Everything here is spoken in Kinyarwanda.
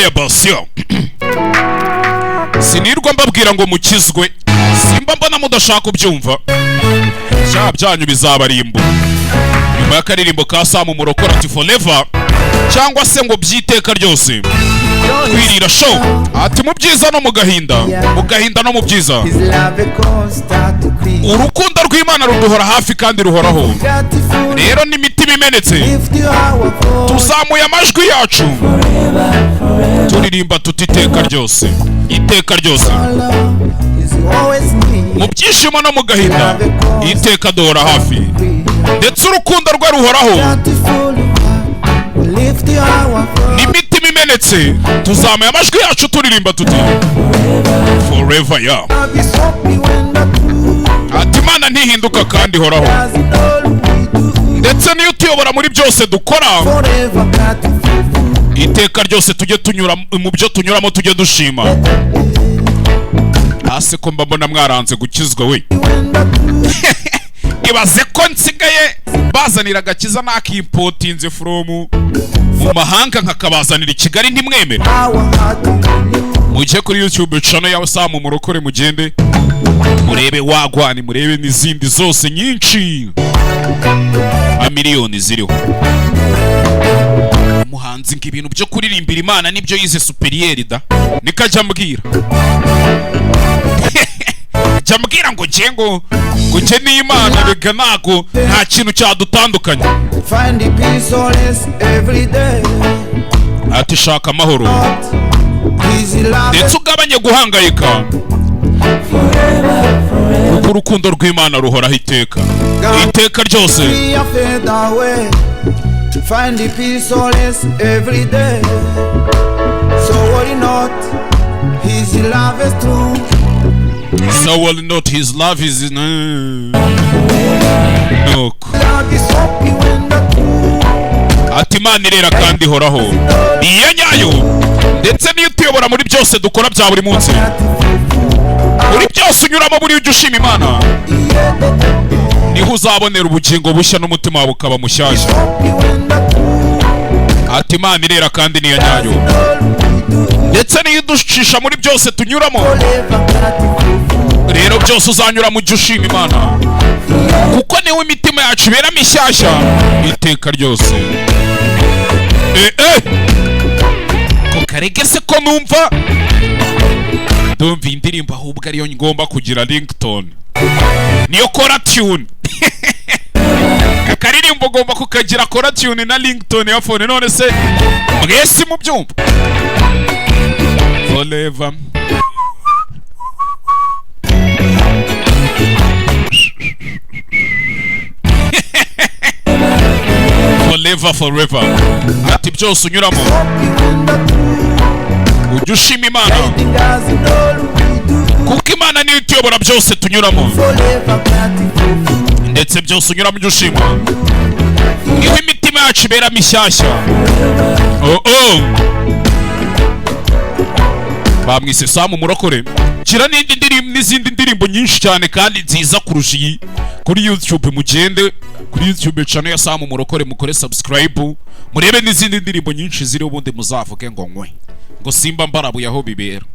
ya Basio. Sinirwa mbabwira ngo mukizwe, simba mbona mudashaka kubyumva. Sha byanyu bizabarimbo. Nyuma y'akaririmbo ka Samu Murokora ati Forever, cyangwa se ngo byiteka ryose. Kwirira show ati mu byiza no mu gahinda no mu byiza. Urukundo rw'Imana ruduhora hafi kandi ruhoraho. Rero n'imitima imenetse tuzamuye amajwi yacu turirimba tuti iteka ryose, iteka ryose. Mu byishimo no mu gahinda iteka duhora hafi, ndetse urukundo rwe ruhoraho. N'imitima imenetse tuzamuye amajwi yacu turirimba tuti forever ya. Ati Imana ntihinduka kandi horaho, ndetse niyo tuyobora muri byose dukora. Iteka ryose tujye tunyura mu byo tunyuramo, tujye dushima. Hase ko mbona mwaranze gukizwa we. Ibaze ko nsigaye bazanira agakiza nakimpotinze from mu mahanga nkakabazanira i Kigali ntimwemere. Mujye kuri YouTube channel ya Samu Murokore mugende murebe wagwani, murebe n'izindi zose nyinshi amiliyoni ziriho. Muhanzi ngibintu byo kuririmbira Imana nibyo yize superieur da nikajya mbwira jambwira ngo njengo nje n'Imana bega nago nta kintu cyadutandukanye. Find the peace always every day. Ati shaka amahoro ndetse ugabanye guhangayika, kuko urukundo rw'Imana ruhoraho iteka, iteka ryose. Find the peace always every day. So worry not, His love is true. So worry not, His love is no. Ati Imana irera kandi horaho, niyo nyayo, ndetse niyo tuyobora muri byose dukora bya buri munsi. Muri byose unyuramo buri ujye ushima Imana, niho uzabonera ubugingo bushya n'umutima wawe ukaba mushyashya. Ati Imana irera kandi niyo nyayo, ndetse niyo iducisha muri byose tunyuramo. Rero byose uzanyura mu jye ushima Imana, kuko niwe imitima yacu ibera mishyashya iteka ryose. Kukarege se ko numva ndumva indirimbo ahubwo ariyo ngomba kugira ringtone, niyo kora tune. Akaririmbo ngomba kukagira kora tune na ringtone ya phone. None se mwese mu byumva Forever Forever forever. Ati byose unyuramo ujye ushima Imana, kuko Imana niyo ituyobora byose tunyuramo, ndetse byose unyuramo ujye ushima. Niho imitima yacu ibera mishyashya. Bamwise Samu Murokore. Kira n'izindi ndirimbo nyinshi cyane kandi nziza kurusha iyi kuri YouTube. Mugende kuri YouTube channel ya Samu Murokore mukore subscribe, murebe n'izindi ndirimbo nyinshi ziri ubundi muzavuge ngo nkwe ngo simba mbarabuye aho bibera.